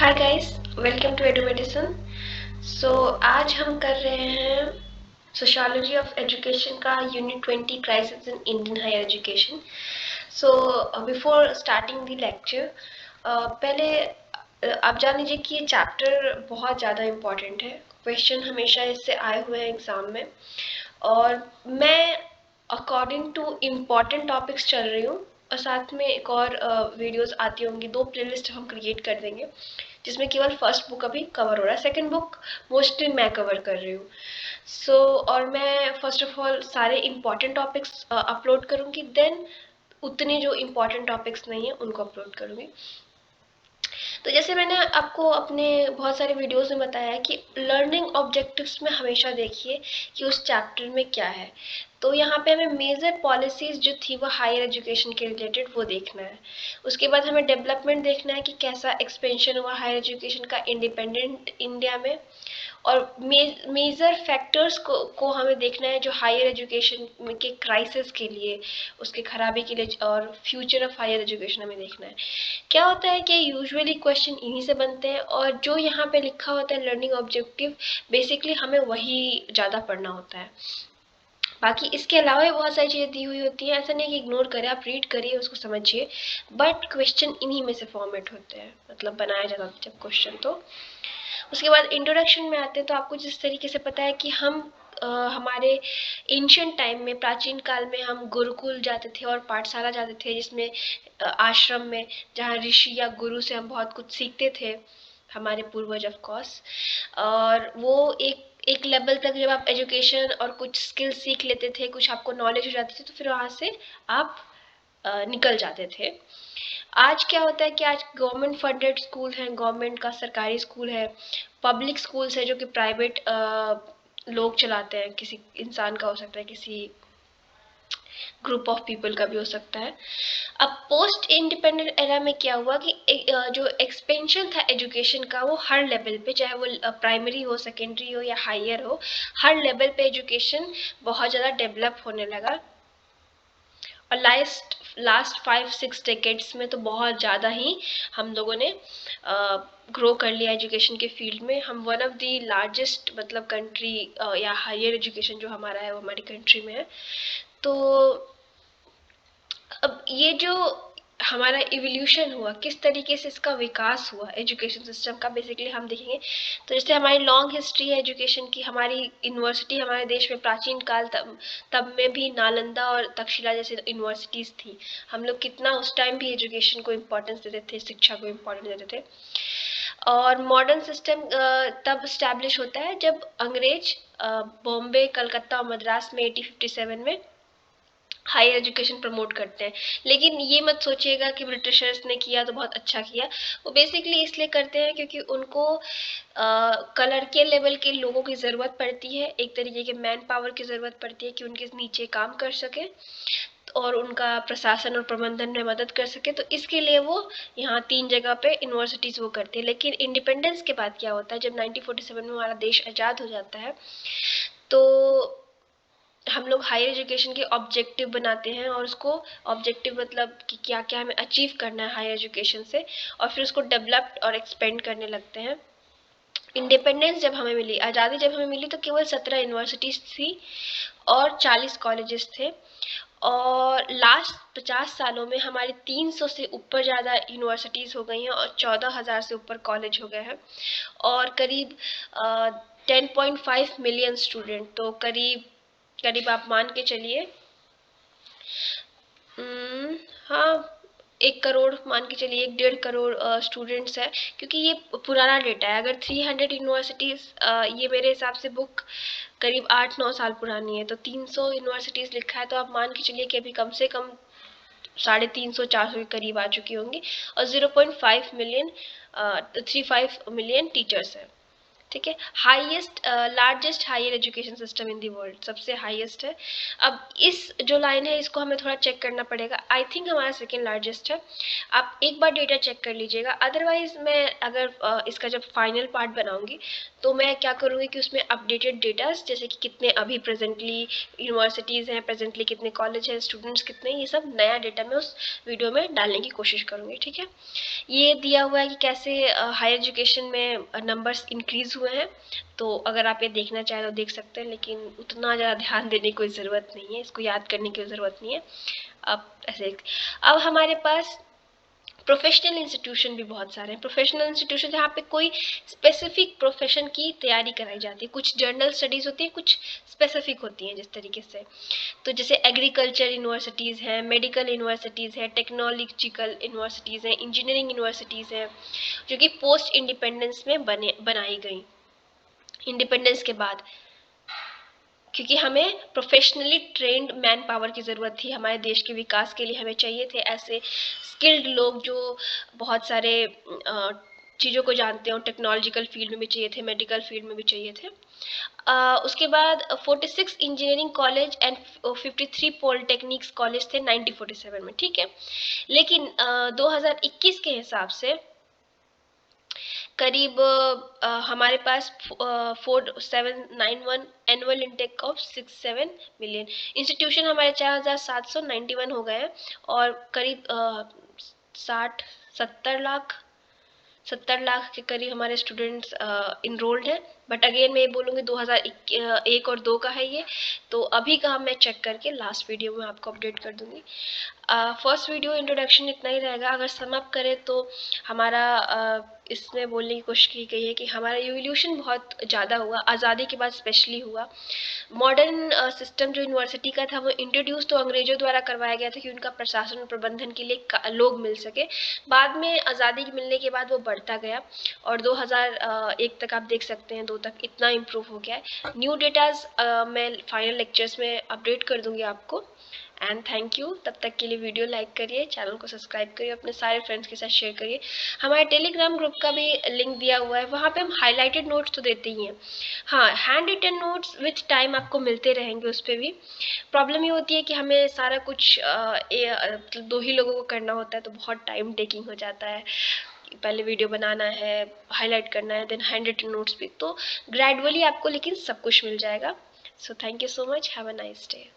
Hi guys, welcome to Edu medicine. आज हम कर रहे हैं सोशियोलॉजी ऑफ एजुकेशन का unit 20 crisis in Indian higher education. Before starting the lecture, पहले आप जान लीजिए कि ये चैप्टर बहुत ज़्यादा इम्पॉर्टेंट है। क्वेश्चन हमेशा इससे आए हुए हैं एग्ज़ाम में, और मैं अकॉर्डिंग टू इम्पॉर्टेंट टॉपिक्स चल रही हूँ। और साथ में एक और वीडियोस आती होंगी, 2 प्लेलिस्ट हम क्रिएट कर देंगे जिसमें केवल फर्स्ट बुक अभी कवर हो रहा है, सेकंड बुक मोस्टली मैं कवर कर रही हूँ। और मैं फर्स्ट ऑफ ऑल सारे इम्पॉर्टेंट टॉपिक्स अपलोड करूँगी, देन उतने जो इम्पॉर्टेंट टॉपिक्स नहीं है उनको अपलोड करूँगी। तो जैसे मैंने आपको अपने बहुत सारे वीडियोस में बताया है कि लर्निंग ऑब्जेक्टिव्स में हमेशा देखिए कि उस चैप्टर में क्या है। तो यहाँ पे हमें मेजर पॉलिसीज जो थी वो हायर एजुकेशन के रिलेटेड वो देखना है। उसके बाद हमें डेवलपमेंट देखना है कि कैसा एक्सपेंशन हुआ हायर एजुकेशन का इंडिपेंडेंट इंडिया में। और मेजर फैक्टर्स को हमें देखना है जो हायर एजुकेशन के क्राइसिस के लिए, उसके खराबी के लिए और फ्यूचर ऑफ हायर एजुकेशन हमें देखना है। क्या होता है कि यूजुअली क्वेश्चन इन्हीं से बनते हैं, और जो यहाँ पे लिखा होता है लर्निंग ऑब्जेक्टिव, बेसिकली हमें वही ज़्यादा पढ़ना होता है। बाकी इसके अलावा भी बहुत सारी चीज़ें दी हुई होती हैं, ऐसा नहीं कि इग्नोर करें, आप रीड करिए, उसको समझिए, बट क्वेश्चन इन्हीं में से फॉर्मेट होते हैं, मतलब बनाया जाता है जब क्वेश्चन। तो उसके बाद इंट्रोडक्शन में आते हैं, तो आपको जिस तरीके से पता है कि हम हमारे एंशियंट टाइम में, प्राचीन काल में हम गुरुकुल जाते थे और पाठशाला जाते थे, जिसमें आश्रम में, जहाँ ऋषि या गुरु से हम बहुत कुछ सीखते थे, हमारे पूर्वज ऑफ कोर्स। और वो एक लेवल तक जब आप एजुकेशन और कुछ स्किल सीख लेते थे, कुछ आपको नॉलेज हो जाती थी, तो फिर वहाँ से आप निकल जाते थे। आज क्या होता है कि आज गवर्नमेंट फंडेड स्कूल हैं, गवर्नमेंट का सरकारी स्कूल है, पब्लिक स्कूल्स है जो कि प्राइवेट लोग चलाते हैं, किसी इंसान का हो सकता है, किसी ग्रुप ऑफ पीपल का भी हो सकता है। अब पोस्ट इंडिपेंडेंट एरा में क्या हुआ कि जो एक्सपेंशन था एजुकेशन का, वो हर लेवल पे, चाहे वो प्राइमरी हो, सेकेंडरी हो या हायर हो, हर लेवल पे एजुकेशन बहुत ज़्यादा डेवलप होने लगा। और लास्ट 5-6 डेकेड्स में तो बहुत ज़्यादा ही हम लोगों ने ग्रो कर लिया एजुकेशन के फील्ड में। हम वन ऑफ द लार्जेस्ट, मतलब कंट्री या हायर एजुकेशन जो हमारा है वो हमारी कंट्री में है। तो अब ये जो हमारा इवोल्यूशन हुआ, किस तरीके से इसका विकास हुआ एजुकेशन सिस्टम का, बेसिकली हम देखेंगे। तो जैसे हमारी लॉन्ग हिस्ट्री है एजुकेशन की, हमारी यूनिवर्सिटी हमारे देश में प्राचीन काल तब में भी नालंदा और तक्षशिला जैसे यूनिवर्सिटीज़ थी। हम लोग कितना उस टाइम भी एजुकेशन को इम्पोर्टेंस देते थे, शिक्षा को इम्पोर्टेंस देते थे। और मॉडर्न सिस्टम तब स्टैब्लिश होता है जब अंग्रेज बॉम्बे, कलकत्ता और मद्रास में 1857 में हायर एजुकेशन प्रमोट करते हैं। लेकिन ये मत सोचिएगा कि ब्रिटिशर्स ने किया तो बहुत अच्छा किया। वो बेसिकली इसलिए करते हैं क्योंकि उनको कलर के लेवल के लोगों की ज़रूरत पड़ती है, एक तरीके के मैन पावर की ज़रूरत पड़ती है कि उनके नीचे काम कर सके और उनका प्रशासन और प्रबंधन में मदद कर सके। तो इसके लिए वो यहाँ 3 जगह पे यूनिवर्सिटीज़ वो करते हैं। लेकिन इंडिपेंडेंस के बाद क्या होता है, जब 1947 में हमारा देश आज़ाद हो जाता है, तो हम लोग हायर एजुकेशन के ऑब्जेक्टिव बनाते हैं, और उसको ऑब्जेक्टिव मतलब कि क्या क्या हमें अचीव करना है हायर एजुकेशन से, और फिर उसको डेवलप और एक्सपेंड करने लगते हैं। इंडिपेंडेंस जब हमें मिली, आज़ादी जब हमें मिली, तो केवल 17 यूनिवर्सिटीज़ थी और 40 कॉलेजेस थे। और लास्ट 50 सालों में हमारी 300 से ऊपर ज़्यादा यूनिवर्सिटीज़ हो गई हैं और 14,000 से ऊपर कॉलेज हो गए हैं, और करीब 10.5 मिलियन स्टूडेंट, तो करीब करीब आप मान के चलिए, हाँ, 1 करोड़ मान के चलिए, 1-1.5 करोड़ स्टूडेंट्स है। क्योंकि ये पुराना डेटा है। अगर 300 यूनिवर्सिटीज़, ये मेरे हिसाब से बुक करीब 8-9 साल पुरानी है, तो 300 यूनिवर्सिटीज़ लिखा है, तो आप मान के चलिए कि अभी कम से कम 350-400 के करीब आ चुकी होंगी, और 0.5 मिलियन 35 मिलियन टीचर्स हैं। ठीक है। Highest largest higher education system in the world, सबसे हाईएस्ट है। अब इस जो लाइन है इसको हमें थोड़ा चेक करना पड़ेगा, आई थिंक हमारा सेकेंड लार्जेस्ट है। आप एक बार डेटा चेक कर लीजिएगा, अदरवाइज मैं अगर इसका जब फाइनल पार्ट बनाऊंगी तो मैं क्या करूँगी कि उसमें अपडेटेड डेटास, जैसे कि कितने अभी प्रेजेंटली यूनिवर्सिटीज़ हैं, प्रेजेंटली कितने कॉलेज हैं, स्टूडेंट्स कितने, ये सब नया डेटा मैं उस वीडियो में डालने की कोशिश करूँगी। ठीक है, ये दिया हुआ है कि कैसे हायर एजुकेशन में नंबर्स इंक्रीज़ हुए हैं। तो अगर आप ये देखना चाहें तो देख सकते हैं, लेकिन उतना ज़्यादा ध्यान देने की कोई ज़रूरत नहीं है, इसको याद करने की ज़रूरत नहीं है। अब ऐसे अब हमारे पास प्रोफेशनल इंस्टीट्यूशन भी बहुत सारे हैं। प्रोफेशनल इंस्टीट्यूशन जहाँ पे कोई स्पेसिफिक प्रोफेशन की तैयारी कराई जाती है, कुछ जर्नल स्टडीज़ होती है, कुछ स्पेसिफिक होती हैं जिस तरीके से। तो जैसे एग्रीकल्चर यूनिवर्सिटीज़ हैं, मेडिकल यूनिवर्सिटीज़ हैं, टेक्नोलॉजिकल यूनिवर्सिटीज़ हैं, इंजीनियरिंग यूनिवर्सिटीज़ हैं, जो कि पोस्ट इंडिपेंडेंस में बनाई गई, इंडिपेंडेंस के बाद, क्योंकि हमें प्रोफेशनली ट्रेंड मैन पावर की ज़रूरत थी। हमारे देश के विकास के लिए हमें चाहिए थे ऐसे स्किल्ड लोग जो बहुत सारे चीज़ों को जानते हो। टेक्नोलॉजिकल फील्ड में भी चाहिए थे, मेडिकल फील्ड में भी चाहिए थे। उसके बाद 46 engineering college and 53 polytechnics college थे 1947 में। ठीक है, लेकिन 2021 के हिसाब से करीब हमारे पास 4791 annual intake of 67 million. Institution हमारे 4791 हो गए हैं, और करीब 70 लाख के करीब हमारे स्टूडेंट्स इनरोल्ड हैं। बट अगेन मैं ये बोलूँगी 2001 और 2 का है ये, तो अभी का मैं चेक करके लास्ट वीडियो में आपको अपडेट कर दूँगी। फर्स्ट वीडियो इंट्रोडक्शन इतना ही रहेगा। अगर सम अप करें तो हमारा इसमें बोलने की कोशिश की गई है कि हमारा इवोल्यूशन बहुत ज़्यादा हुआ, आज़ादी के बाद स्पेशली हुआ। मॉडर्न सिस्टम जो यूनिवर्सिटी का था वो इंट्रोड्यूस तो अंग्रेजों द्वारा करवाया गया था कि उनका प्रशासन और प्रबंधन के लिए लोग मिल सके। बाद में आज़ादी मिलने के बाद वो बढ़ता गया, और 2001 तक आप देख सकते हैं, 2 तक इतना इम्प्रूव हो गया है। न्यू डेटाज मैं फाइनल लेक्चर्स में अपडेट कर दूंगी आपको। And thank you. तब तक के लिए वीडियो लाइक करिए, चैनल को सब्सक्राइब करिए, अपने सारे फ्रेंड्स के साथ शेयर करिए। हमारे टेलीग्राम ग्रुप का भी लिंक दिया हुआ है, वहाँ पे हम हाईलाइटेड नोट्स तो देते ही हैं। हाँ, hand written notes with time आपको मिलते रहेंगे। उस पर भी प्रॉब्लम ये होती है कि हमें सारा कुछ 2 ही लोगों को करना होता है, तो बहुत टाइम टेकिंग हो जाता है। पहले वीडियो बनाना है, हाईलाइट करना है, देन हैंड रिटन नोट्स भी। तो ग्रेजुअली आपको लेकिन सब कुछ मिल जाएगा। So thank you so much, have a nice day.